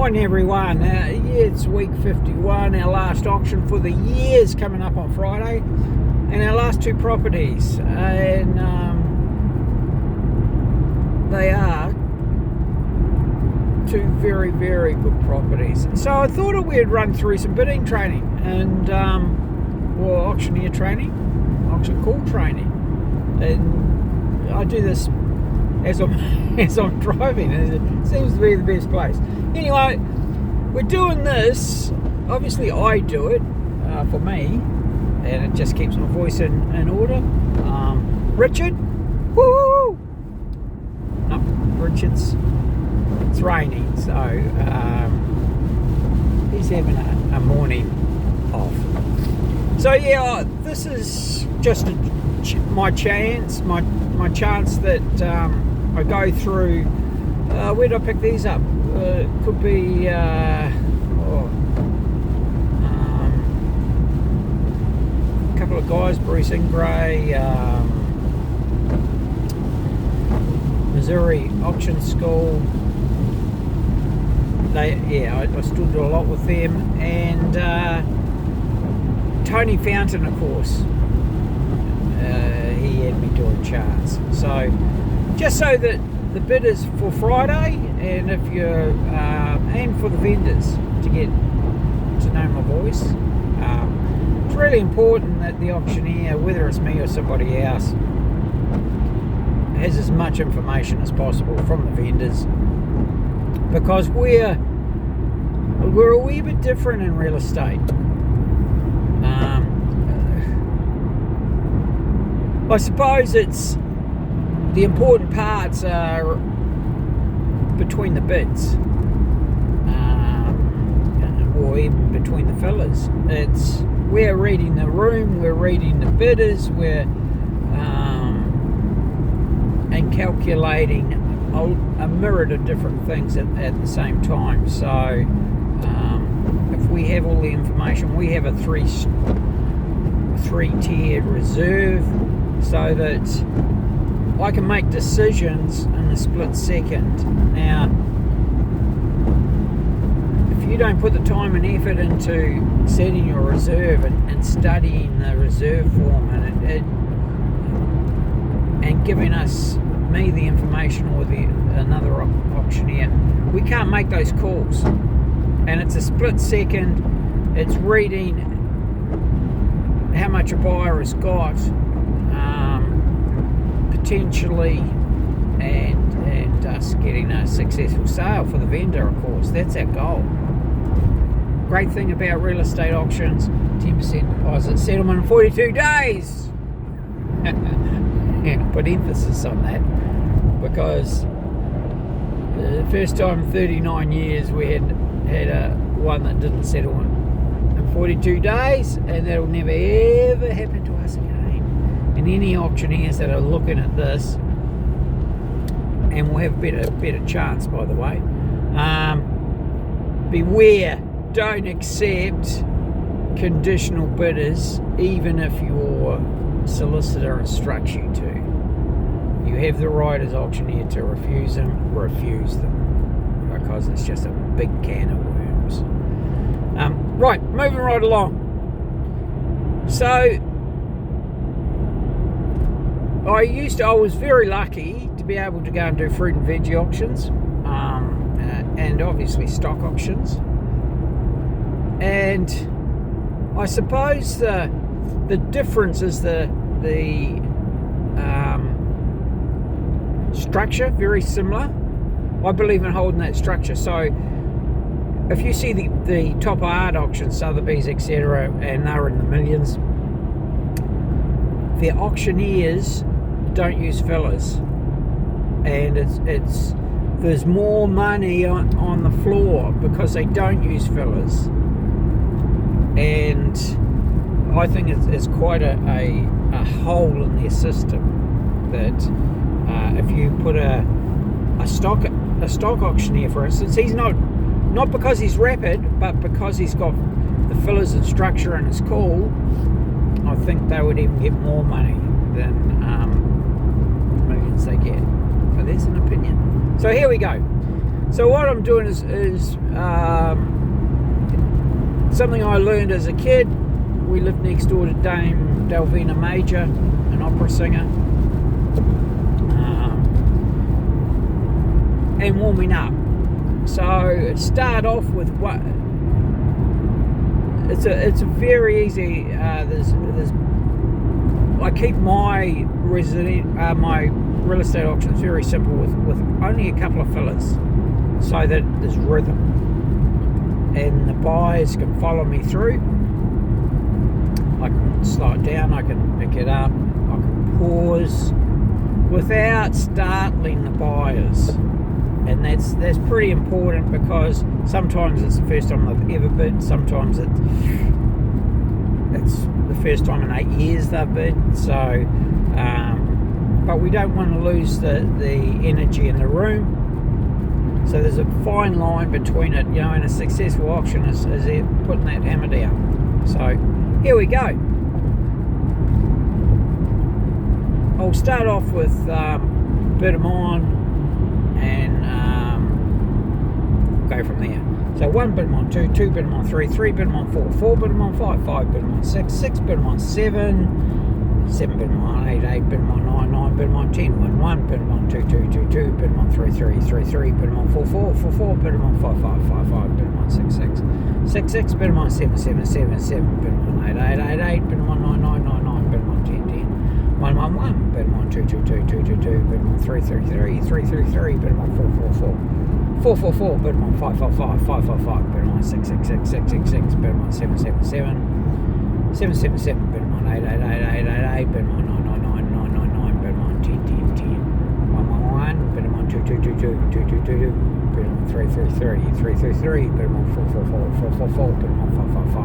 Morning everyone, it's week 51, our last auction for the year is coming up on Friday, and our last two properties, and they are two very, very good properties. So I thought we'd run through some bidding training and auctioneer training, auction call training, and I do this as I'm driving, and it seems to be the best place. Anyway, we're doing this, obviously I do it for me, and it just keeps my voice in order. Richard, woo! No, Richard's, it's raining, so he's having a morning off. So yeah, this is just my chance that I go through. Where did I pick these up? Could be a couple of guys, Bruce Ingray, Massouri Auction School. I still do a lot with them, and Tony Fountain, of course. He had me doing Chants. So just so that the bid is for Friday, and if you're and for the vendors to get to know my voice. It's really important that the auctioneer, whether it's me or somebody else, has as much information as possible from the vendors, because we're a wee bit different in real estate. I suppose it's the important parts are between the bids, or even between the fillers. We're reading the room, we're reading the bidders, we're and calculating a myriad of different things at the same time. So if we have all the information, we have a three-tiered reserve, so that I can make decisions in a split second. Now, if you don't put the time and effort into setting your reserve and studying the reserve form and giving me the information, or another auctioneer, we can't make those calls. And it's a split second. It's reading how much a buyer has got, potentially, and us getting a successful sale for the vendor, of course. That's our goal. Great thing about real estate auctions, 10% deposit settlement in 42 days. Yeah, put emphasis on that, because the first time in 39 years we had one that didn't settle in 42 days, and that'll never ever happen to us again. And any auctioneers that are looking at this, and will have a better chance, by the way, beware, don't accept conditional bidders, even if your solicitor instructs you to. You have the right as auctioneer to refuse them, because it's just a big can of worms. Right, moving right along. So I was very lucky to be able to go and do fruit and veggie auctions, and obviously stock auctions. And I suppose the difference is the structure, very similar. I believe in holding that structure. So if you see the top art auctions, Sotheby's, etc., and they're in the millions, the auctioneers don't use fillers, and there's more money on the floor because they don't use fillers. And I think it's quite a hole in their system, that if you put a stock auctioneer, for instance, he's not because he's rapid, but because he's got the fillers and structure and it's cool, I think they would even get more money than the millions they get. But that's an opinion. So here we go. So what I'm doing is something I learned as a kid. We lived next door to Dame Valmina Major, an opera singer, and warming up. So it started off with what? It's a very easy. There's I keep my my real estate auctions very simple with only a couple of fillers, so that there's rhythm and the buyers can follow me through. I can slow it down, I can pick it up, I can pause without startling the buyers, and that's pretty important, because sometimes it's the first time they've ever bid, sometimes it's the first time in 8 years they've bid. So but we don't want to lose the energy in the room. So there's a fine line between it, you know, and a successful auction is putting that hammer down. So here we go. I'll start off with bid them on and go from there. So 1 bid them on 2, 2 bid them on 3, 3 bid them on 4, 4 bid them on 5, 5 bid them on 6, 6 bid them on 7, 7 bid them on 8, 8 bid them on 9, 9 bid them on 10, 1, 1 bid them on 2, 2, 2, 2 bid them on 3, 3, 3, 3 bid them on 4, 4, 4, 4 bid them on 5, 5, 5, 5 bid them on 6, 6, 6, 6 bid them on 7, 7, 7, 7 bid them on 8, 8, 8, 8 bid them on 9, 9, 9, 9 bid them on 10, 10, 1, 1, 1 bid them on 2, 2, 2, 2, 2, 2 bid them on 3, 3, 3, 3, 3, 3 bid them on 4, 4, 4, 4, 4, 4 bid them on 5, 5, 5, 5, 5, 5 bid them on 6, 6, 6, 6, 6, 6 bid them on 7, 7, 7, 7, 7, 7 bid them on 8, 8, 8, 8, 8, 8 bid them on 9, 9, 9, 9, 9, 9 bid them on 10, 10, 10, 1, 1, 1 bid them on 2, 2, 2, 2, 2, 2, 2, 2 bid them on 3, 3, 3, 3, 3, 3 bid them on 4, 4, 4, 4, 4, 4 bid them on 5, 5,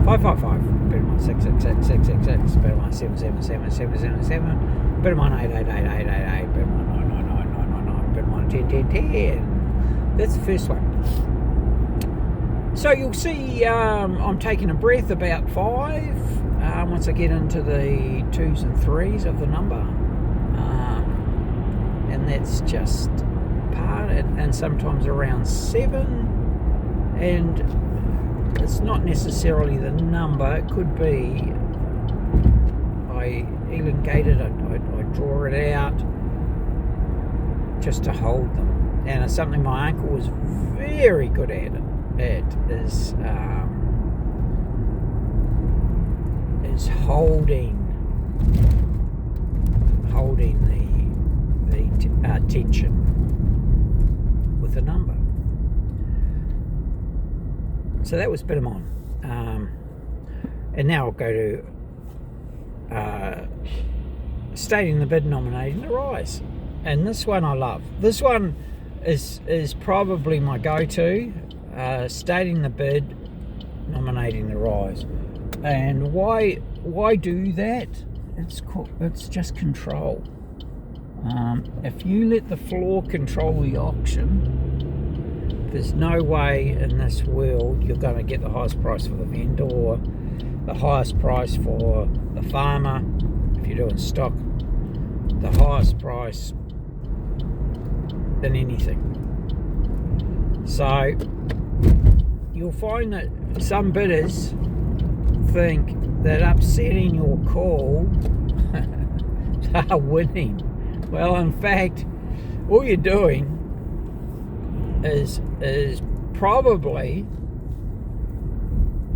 5, 5, 5, 5 bid them on 6, 6, 6, 6, 6, 6 bid them on 7, 7, 7, 7, 7, 7 bid them on 8, 8, 8, 8, 8, 8 bid them on 9, 9, 9, 9, 9, 9 bid them on 10, 10, 10. That's the first one. So you'll see I'm taking a breath about 5 once I get into the 2s and 3s of the number, and that's just part, and sometimes around 7, and it's not necessarily the number, it could be I elongate it, I draw it out just to hold them. And it's something my uncle was very good at is holding the tension with a number. So that was bid 'em on, and now I'll go to stating the bid, nominating the rise. And this one I love. This one is probably my go-to, stating the bid, nominating the rise. And why do that? It's just control. If you let the floor control the auction, there's no way in this world you're going to get the highest price for the vendor, or the highest price for the farmer if you're doing stock, the highest price than anything. So you'll find that some bidders think that upsetting your call are winning. Well, in fact, all you're doing is probably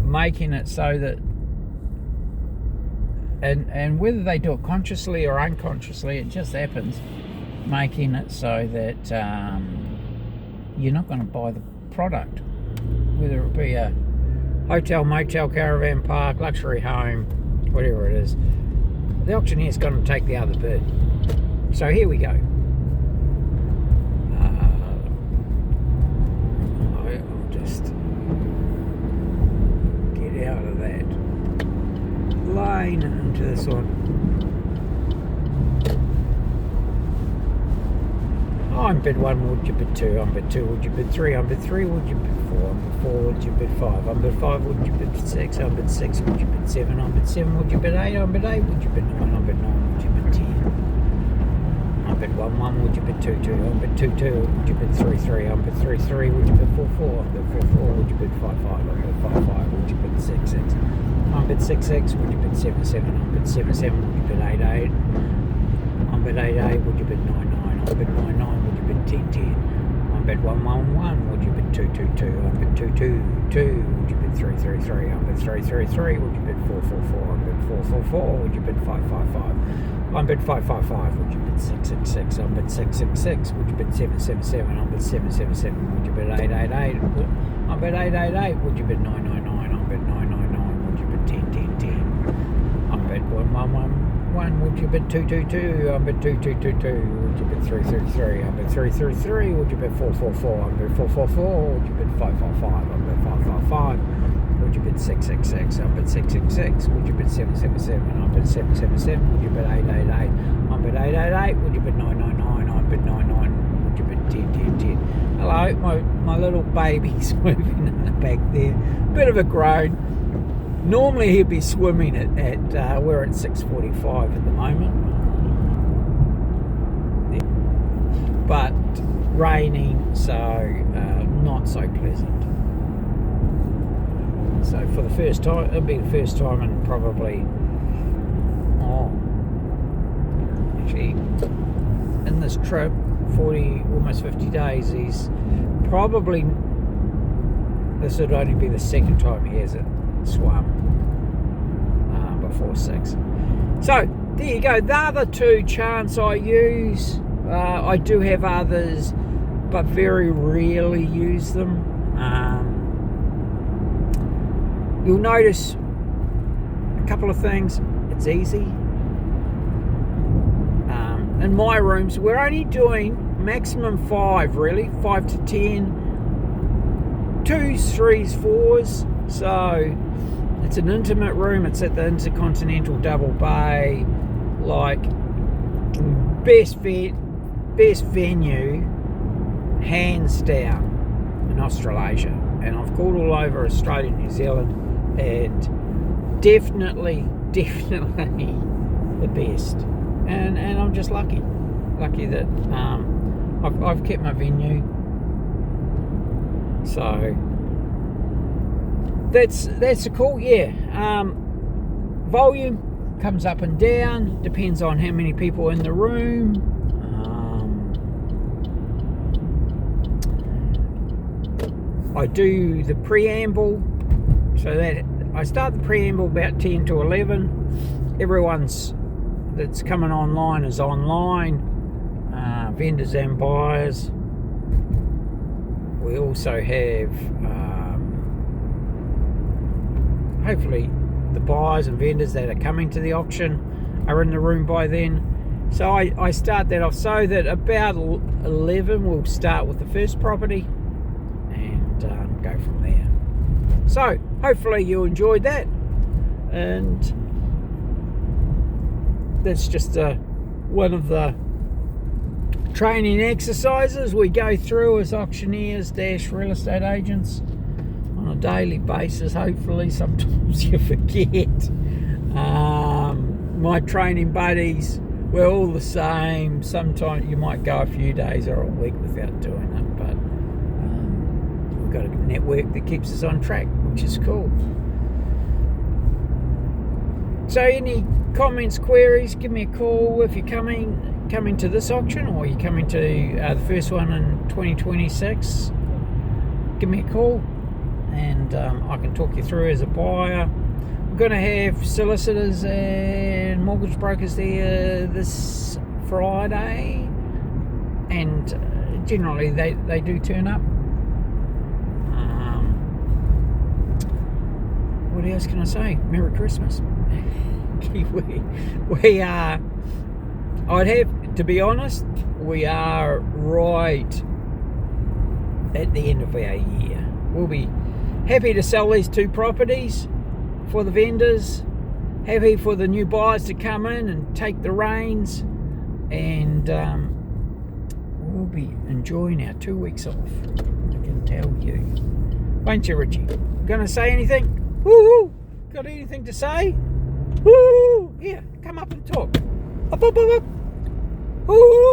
making it so that, and whether they do it consciously or unconsciously, it just happens, making it so that you're not going to buy the product, whether it be a hotel, motel, caravan park, luxury home, whatever it is. The auctioneer's going to take the other bid. So here we go. I'll just get out of that lane and into this one. I'm bid 1, would you bid 2? I'm bid 2, would you bid 3? I'm bid 3, would you bid 4? I'm bid 4, would you bid 5? I'm bid 5, would you bid 6? I'm bid 6, would you bid 7? I'm bid 7, would you bid 8? I'm bid 8, would you bid 9? I'm bid 9, would you bid 10? I'm I bid 1-1, would you bid 2-2? I bid 2-2, would you bid 3-3? I bid 3-3, would you bid 4-4? I bid 4-4, would you bid 5-5? I bid 5-5, would you bid 6-6? I bid 6-6, would you bid 7-7? I bid 7-7, would you bid 8-8? I bid 8-8, would you bid 9-9? I bid 9-9, would you bid 10-10? I bid 1-1-1, would you bid 2-2-2? I bid 2-2-2, would you bid 3-3-3? I bid 3-3-3, would you bid 4-4-4? I bid 4-4-4, would you bid 5-5-5? I bid 5-5-5, would you bid 6-6-6? I bid 6-6-6, would you bid 7-7-7? I bid 7-7-7, would you bid 8-8-8? I bid 8-8-8, would you bid 9-9-9? I bid 9-9-9, would you bid 10-10-10? I bid 1-1-1, would you bid 2-2-2? I bid 2-2-2-2, would you bid 3-3-3? I bid 3-3-3, would you bid 4-4-4? I bid 4-4-4, would you bid 5-5-5? I bid 5-5-5. Would you bid 6-6-6? I bid 6-6-6. Would you bid 7-7-7? I bid 7-7-7. Would you bid 8-8-8? I bid 8-8-8. Would you bid 9-9-9? I bid 9-9. Would you bid 10-10-10? Hello, my little baby's moving in the back there. Bit of a groan. Normally he'd be swimming at we're at 6:45 at the moment. But raining, so not so pleasant. So for the first time, it'll be the first time in probably, actually, in this trip, 40, almost 50 days, this would only be the second time he hasn't swum before 6. So there you go. The other two chants I use, I do have others, but very rarely use them. You'll notice a couple of things. It's easy. In my rooms, we're only doing maximum 5, really, 5 to 10, 2s, 3s, 4s. So it's an intimate room. It's at the Intercontinental Double Bay, like best venue, hands down, in Australasia. And I've called all over Australia and New Zealand, and definitely the best. And I'm just lucky that I've kept my venue. So that's cool. Yeah. Volume comes up and down, depends on how many people in the room. I do the preamble, so that I start the preamble about 10 to 11. Everyone's that's coming online is online, vendors and buyers. We also have hopefully the buyers and vendors that are coming to the auction are in the room by then. So I start that off so that about 11 we'll start with the first property and go from there. So hopefully you enjoyed that, and that's just one of the training exercises we go through as auctioneers / real estate agents on a daily basis. Hopefully, sometimes you forget. My training buddies, we're all the same. Sometimes you might go a few days or a week without doing it, but we've got a network that keeps us on track, which is cool. So any comments, queries, give me a call if you're coming to this auction, or you're coming to the first one in 2026. Give me a call and I can talk you through as a buyer. We're going to have solicitors and mortgage brokers there this Friday, and generally they do turn up. What else can I say? Merry Christmas. we are, I'd have to be honest, we are right at the end of our year. We'll be happy to sell these two properties for the vendors, happy for the new buyers to come in and take the reins, and we'll be enjoying our 2 weeks off, I can tell you. Won't you, Richie? Gonna say anything? Woo! Got anything to say? Woo! Yeah, come up and talk. Up, up, up, up. Ooh.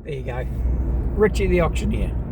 There you go. Richie the auctioneer.